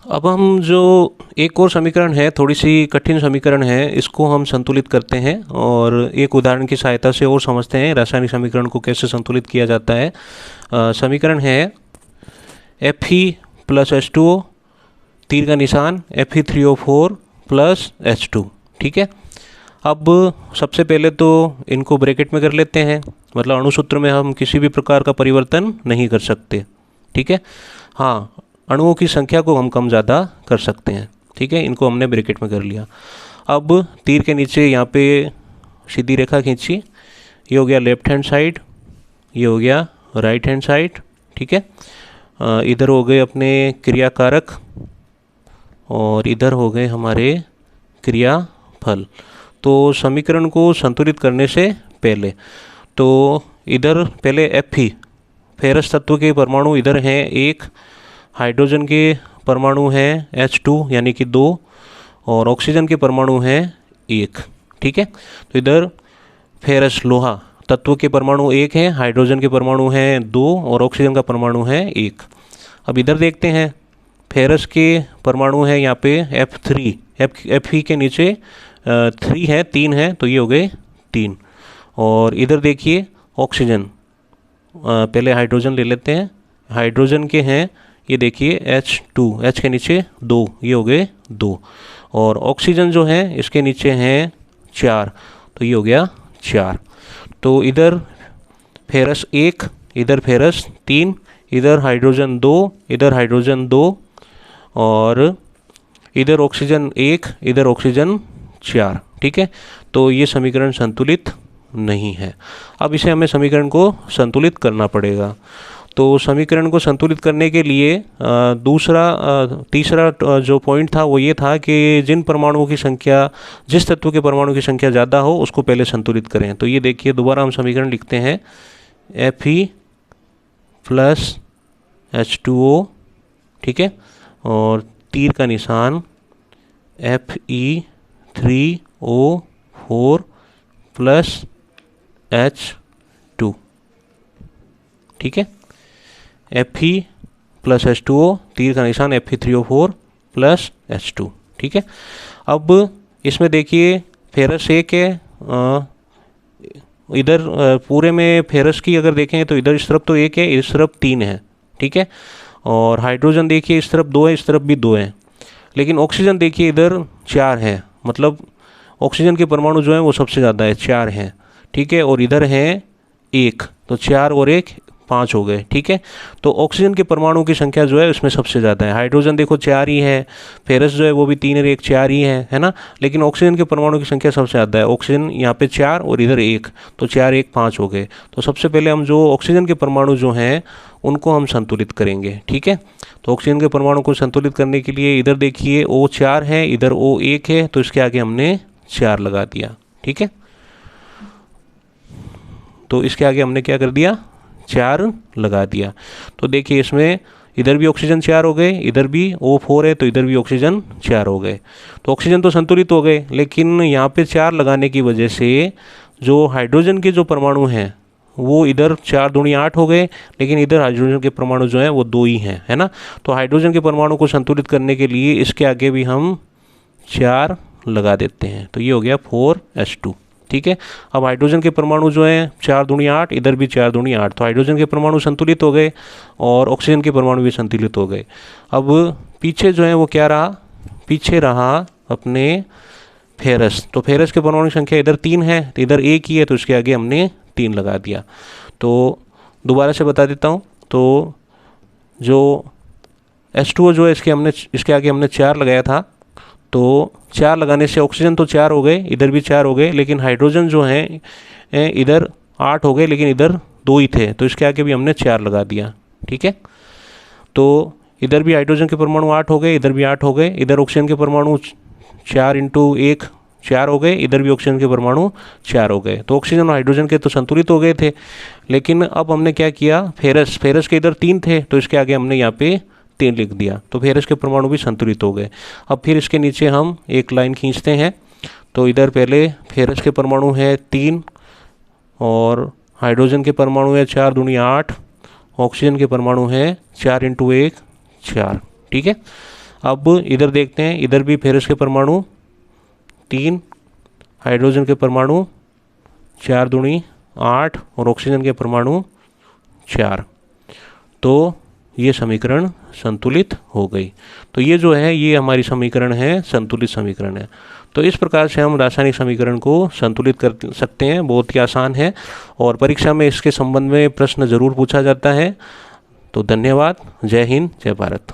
अब हम जो एक और समीकरण है, थोड़ी सी कठिन समीकरण है, इसको हम संतुलित करते हैं और एक उदाहरण की सहायता से और समझते हैं रासायनिक समीकरण को कैसे संतुलित किया जाता है। समीकरण है Fe प्लस H2O, तीर का निशान Fe3O4 प्लस H2। ठीक है। अब सबसे पहले तो इनको ब्रैकेट में कर लेते हैं, मतलब अणुसूत्र में हम किसी भी प्रकार का परिवर्तन नहीं कर सकते। ठीक है। हाँ, अणुओं की संख्या को हम कम ज़्यादा कर सकते हैं। ठीक है, इनको हमने ब्रैकेट में कर लिया। अब तीर के नीचे यहाँ पे सीधी रेखा खींची, ये हो गया लेफ्ट हैंड साइड, ये हो गया राइट हैंड साइड। ठीक है। इधर हो गए अपने क्रियाकारक और इधर हो गए हमारे क्रियाफल। तो समीकरण को संतुलित करने से पहले तो इधर पहले Fe फेरस तत्व के परमाणु इधर हैं एक, हाइड्रोजन के परमाणु हैं H2 यानी कि 2 और ऑक्सीजन के परमाणु हैं 1। ठीक है। तो इधर फेरस लोहा तत्व के परमाणु 1 हैं, हाइड्रोजन के परमाणु हैं 2 और ऑक्सीजन का परमाणु है 1। अब इधर देखते हैं, फेरस के परमाणु हैं यहाँ पे F3, Fe के नीचे 3 है, 3 है, तो ये हो गए 3। और इधर देखिए ऑक्सीजन, पहले हाइड्रोजन ले लेते हैं, हाइड्रोजन के हैं ये देखिए H2, H के नीचे 2, ये हो गए 2। और ऑक्सीजन जो है इसके नीचे हैं 4, तो ये हो गया 4। तो इधर फेरस 1, इधर फेरस 3, इधर हाइड्रोजन 2, इधर हाइड्रोजन 2 और इधर ऑक्सीजन 1, इधर ऑक्सीजन 4। ठीक है। तो ये समीकरण संतुलित नहीं है। अब इसे हमें समीकरण को संतुलित करना पड़ेगा। तो समीकरण को संतुलित करने के लिए तीसरा जो पॉइंट था वो ये था कि जिन परमाणुओं की संख्या, जिस तत्व के परमाणु की संख्या ज़्यादा हो उसको पहले संतुलित करें। तो ये देखिए दोबारा हम समीकरण लिखते हैं Fe प्लस H2O। ठीक है। और तीर का निशान Fe3O4 प्लस H2। ठीक है। Fe प्लस H2O, तीर का निशान Fe3O4 प्लस H2। ठीक है। अब इसमें देखिए फेरस 1 है, इधर पूरे में फेरस की अगर देखें तो इधर इस तरफ तो 1 है, इस तरफ 3 है। ठीक है। और हाइड्रोजन देखिए इस तरफ 2 है, इस तरफ भी 2 है, लेकिन ऑक्सीजन देखिए इधर 4 है, मतलब ऑक्सीजन के परमाणु जो हैं वो सबसे ज़्यादा है, 4 हैं। ठीक है। और इधर है 1, तो 4 और 1 5 हो गए। ठीक है। तो ऑक्सीजन के परमाणु की संख्या जो है उसमें सबसे ज़्यादा है। हाइड्रोजन देखो 4 ही है, फेरस जो है वो भी 3 और 1 4 ही है ना, लेकिन ऑक्सीजन के परमाणु की संख्या सबसे ज़्यादा है। ऑक्सीजन यहाँ पे 4 और इधर 1, तो 4 1 5 हो गए। तो सबसे पहले हम जो ऑक्सीजन के परमाणु जो हैं उनको हम संतुलित करेंगे। ठीक है। तो ऑक्सीजन के परमाणु को संतुलित करने के लिए इधर देखिए O4 है, इधर O1 है, तो इसके आगे हमने 4 लगा दिया। ठीक है। तो इसके आगे हमने क्या कर दिया, 4 लगा दिया। तो देखिए इसमें इधर भी ऑक्सीजन 4 हो गए, इधर भी O4 है, तो इधर भी ऑक्सीजन 4 हो गए। तो ऑक्सीजन तो संतुलित हो गए, लेकिन यहाँ पे 4 लगाने की वजह से जो हाइड्रोजन के जो परमाणु हैं वो इधर 4 दूनी 8 हो गए, लेकिन इधर हाइड्रोजन के परमाणु जो हैं वो 2 ही हैं, है ना। तो हाइड्रोजन के परमाणु को संतुलित करने के लिए इसके आगे भी हम 4 लगा देते हैं, तो ये हो गया 4H2। ठीक है। अब हाइड्रोजन के परमाणु जो हैं 4 दूनी 8, इधर भी 4 दूनी 8, तो हाइड्रोजन के परमाणु संतुलित हो गए और ऑक्सीजन के परमाणु भी संतुलित हो गए। अब पीछे जो है वो क्या रहा, पीछे रहा अपने फेरस। तो फेरस के परमाणु की संख्या इधर 3 है, तो इधर 1 ही है, तो इसके आगे हमने 3 लगा दिया। तो दोबारा से बता देता हूँ, तो जो H2O जो है इसके आगे हमने 4 लगाया था, तो 4 लगाने से ऑक्सीजन तो 4 हो गए, इधर भी 4 हो गए, लेकिन हाइड्रोजन जो हैं इधर 8 हो गए, लेकिन इधर 2 ही थे, तो इसके आगे भी हमने 4 लगा दिया। ठीक है। तो इधर भी हाइड्रोजन के परमाणु 8 हो गए, इधर भी 8 हो गए, इधर ऑक्सीजन के परमाणु 4 इंटू 1 4 हो गए, इधर भी ऑक्सीजन के परमाणु 4 हो गए। तो ऑक्सीजन और हाइड्रोजन के तो संतुलित हो गए थे, लेकिन अब हमने क्या किया, फेरस के इधर 3 थे, तो इसके आगे हमने यहाँ पे 3 लिख दिया, तो फेरस के परमाणु भी संतुलित हो गए। अब फिर इसके नीचे हम एक लाइन खींचते हैं, तो इधर पहले फेरस के परमाणु है 3 और हाइड्रोजन के परमाणु है 4 दूनी 8, ऑक्सीजन के परमाणु है 4 इंटू 1 4। ठीक है। अब इधर देखते हैं, इधर भी फेरस के परमाणु 3, हाइड्रोजन के परमाणु 4 दूनी 8 और ऑक्सीजन के परमाणु 4। तो ये समीकरण संतुलित हो गई। तो ये जो है ये हमारी समीकरण है, संतुलित समीकरण है। तो इस प्रकार से हम रासायनिक समीकरण को संतुलित कर सकते हैं, बहुत ही आसान है और परीक्षा में इसके संबंध में प्रश्न ज़रूर पूछा जाता है। तो धन्यवाद, जय हिंद, जय भारत।